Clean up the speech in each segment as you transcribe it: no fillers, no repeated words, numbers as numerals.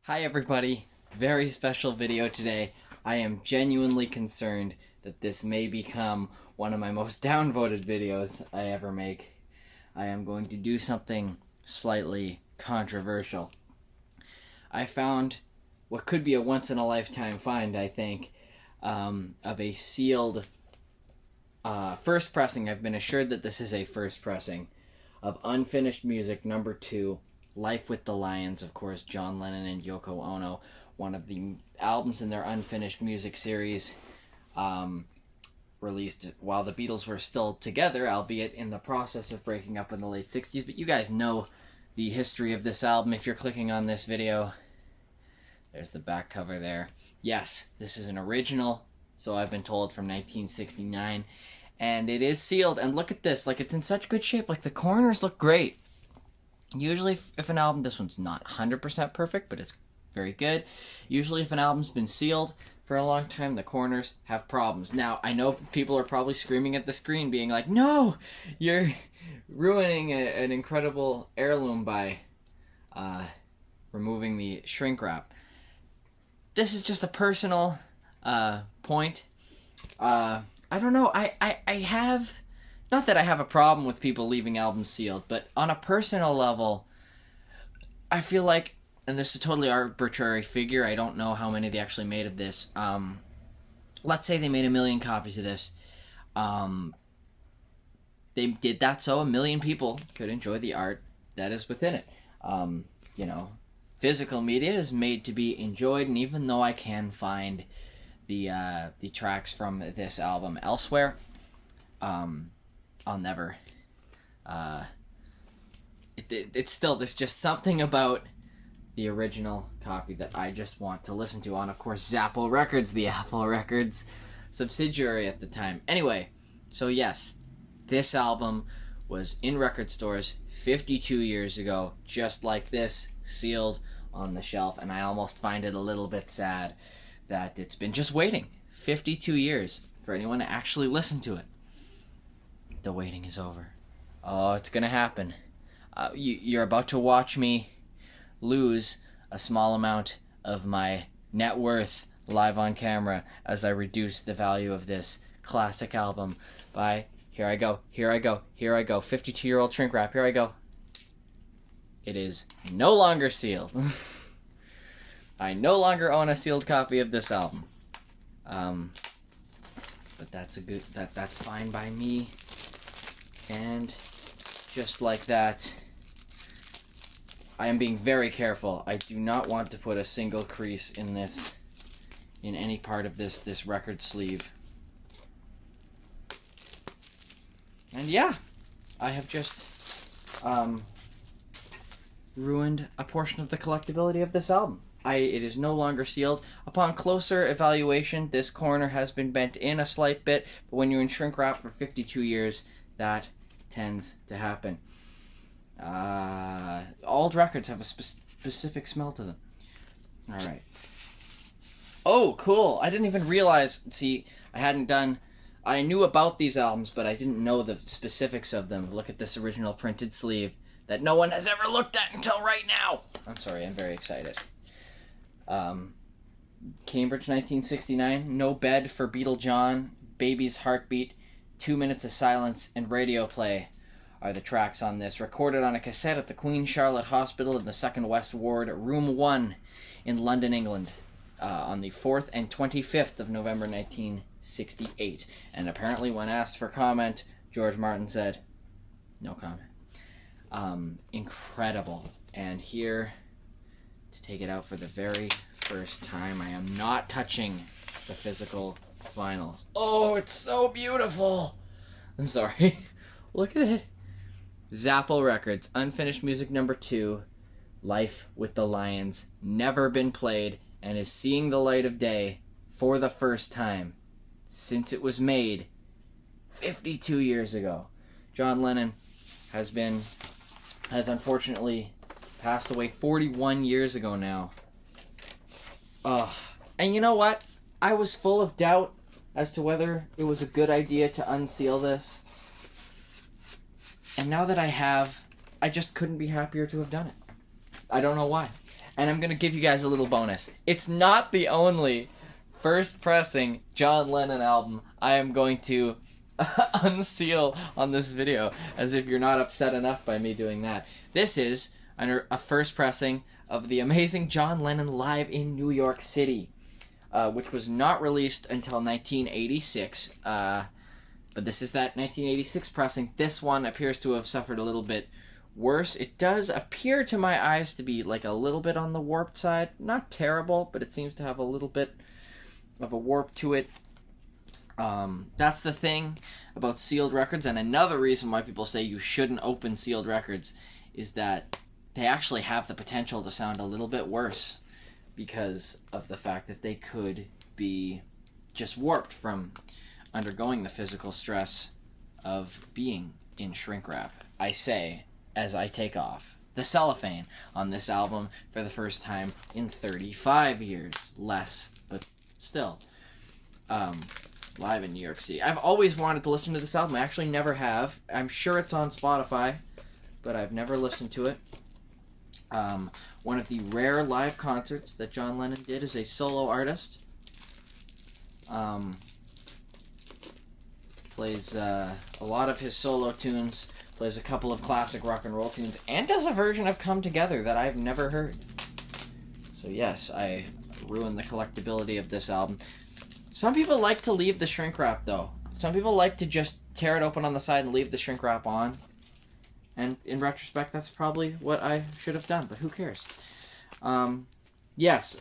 Hi everybody, very special video today. I am genuinely concerned that this may become one of my most downvoted videos I ever make. I am going to do something slightly controversial. I found what could be a once-in-a-lifetime find, I think, of a sealed first pressing. I've been assured that this is a first pressing of Unfinished Music number 2, Life with the Lions, of course, John Lennon and Yoko Ono, one of the albums in their Unfinished Music series, released while the Beatles were still together, albeit in the process of breaking up in the late 60s. But you guys know the history of this album if you're clicking on this video. There's the back cover there. Yes, this is an original, so I've been told, from 1969, and it is sealed. And look at this, like, it's in such good shape. Like, the corners look great. Usually, if an album, this one's not 100% perfect, but it's very good. Usually, if an album's been sealed for a long time, the corners have problems. Now, I know people are probably screaming at the screen, being like, no, you're ruining an incredible heirloom by removing the shrink wrap. This is just a personal point. I don't know, I have... Not that I have a problem with people leaving albums sealed, but on a personal level, I feel like, and this is a totally arbitrary figure, I don't know how many they actually made of this. Let's say they made 1 million copies of this. They did that so 1 million people could enjoy the art that is within it. You know, physical media is made to be enjoyed, and even though I can find the tracks from this album elsewhere, I'll never, it's still, there's just something about the original copy that I just want to listen to on, of course, Zappo Records, the Apple Records subsidiary at the time. Anyway, so yes, this album was in record stores 52 years ago, just like this, sealed on the shelf, and I almost find it a little bit sad that it's been just waiting 52 years for anyone to actually listen to it. The waiting is over. Oh, it's gonna happen. You're about to watch me lose a small amount of my net worth live on camera as I reduce the value of this classic album by, here I go, 52-year-old shrink wrap, here I go. It is no longer sealed. I no longer own a sealed copy of this album. But that's fine by me. And just like that, I am being very careful. I do not want to put a single crease in any part of this record sleeve. And yeah, I have just ruined a portion of the collectability of this album. It is no longer sealed. Upon closer evaluation, this corner has been bent in a slight bit, but when you're in shrink wrap for 52 years, that tends to happen. Old records have a specific smell to them. Alright. Oh, cool. I didn't even realize, see, I knew about these albums, but I didn't know the specifics of them. Look at this original printed sleeve that no one has ever looked at until right now. I'm sorry, I'm very excited. Cambridge, 1969, No Bed for Beatle John, Baby's Heartbeat, 2 Minutes of Silence, and Radio Play are the tracks on this. Recorded on a cassette at the Queen Charlotte Hospital in the 2nd West Ward, Room 1 in London, England, on the 4th and 25th of November 1968. And apparently when asked for comment, George Martin said, no comment. Incredible. And here, to take it out for the very first time, I am not touching the physical vinyl. Oh, it's so beautiful. I'm sorry. Look at it. Zappo Records, Unfinished Music number 2, Life with the Lions, never been played, and is seeing the light of day for the first time since it was made 52 years ago. John Lennon has unfortunately passed away 41 years ago now. And you know what? I was full of doubt as to whether it was a good idea to unseal this. And now that I have, I just couldn't be happier to have done it. I don't know why. And I'm going to give you guys a little bonus. It's not the only first pressing John Lennon album I am going to unseal on this video, as if you're not upset enough by me doing that. This is a first pressing of the amazing John Lennon Live in New York City, which was not released until 1986, but this is that 1986 pressing. This one appears to have suffered a little bit worse. It does appear to my eyes to be like a little bit on the warped side. Not terrible, but it seems to have a little bit of a warp to it. That's the thing about sealed records, and another reason why people say you shouldn't open sealed records is that they actually have the potential to sound a little bit worse because of the fact that they could be just warped from undergoing the physical stress of being in shrink wrap. I say, as I take off the cellophane on this album for the first time in 35 years. Less, but still. Live in New York City. I've always wanted to listen to this album. I actually never have. I'm sure it's on Spotify, but I've never listened to it. One of the rare live concerts that John Lennon did as a solo artist. Plays a lot of his solo tunes, plays a couple of classic rock and roll tunes, and does a version of Come Together that I've never heard. So yes, I ruined the collectability of this album. Some people like to leave the shrink wrap, though. Some people like to just tear it open on the side and leave the shrink wrap on. And in retrospect, that's probably what I should have done, but who cares? Yes,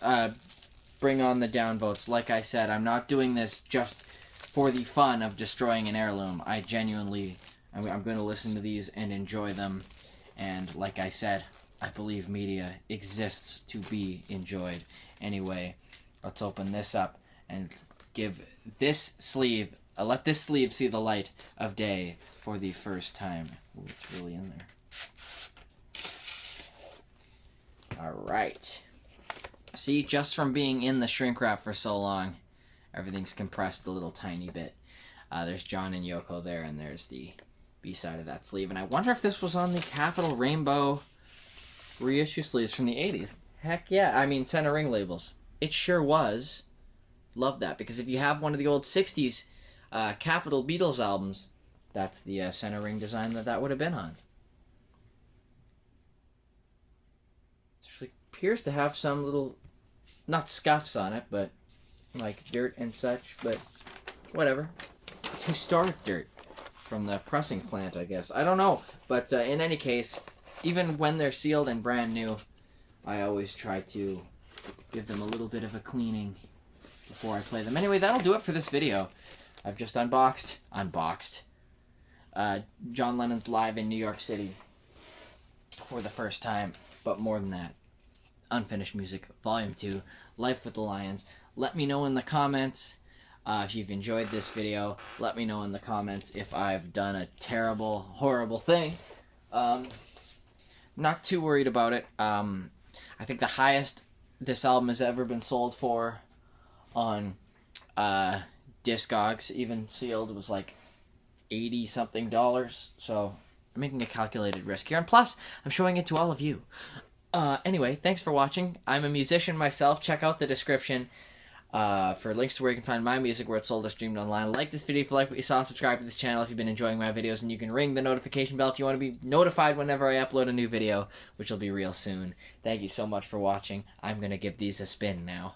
bring on the downvotes. Like I said, I'm not doing this just for the fun of destroying an heirloom. I genuinely, I'm going to listen to these and enjoy them. And like I said, I believe media exists to be enjoyed. Anyway, let's open this up and give this sleeve, let this sleeve see the light of day for the first time. Ooh, it's really in there. Alright. See, just from being in the shrink wrap for so long, everything's compressed a little tiny bit. There's John and Yoko there, and there's the B-side of that sleeve. And I wonder if this was on the Capitol Rainbow reissue sleeves from the 80s. Heck yeah. I mean, center ring labels. It sure was. Love that, because if you have one of the old 60s Capitol Beatles albums, that's the center ring design that would have been on. It appears to have some little, not scuffs on it, but like dirt and such, but whatever. It's historic dirt from the pressing plant, I guess. I don't know, but in any case, even when they're sealed and brand new, I always try to give them a little bit of a cleaning before I play them. Anyway, that'll do it for this video. I've just unboxed John Lennon's Live in New York City for the first time, but more than that, Unfinished Music Volume 2, Life with the Lions. Let me know in the comments if you've enjoyed this video. Let me know in the comments if I've done a terrible, horrible thing. Not too worried about it. I think the highest this album has ever been sold for on Discogs, even sealed, was like $80-something. So I'm making a calculated risk here, and plus I'm showing it to all of you. Anyway, thanks for watching. I'm a musician myself. Check out the description for links to where you can find my music, where it's sold or streamed online. Like this video if you like what you saw. Subscribe to this channel if you've been enjoying my videos, and you can ring the notification bell if you want to be notified whenever I upload a new video, which will be real soon. Thank you so much for watching. I'm going to give these a spin now.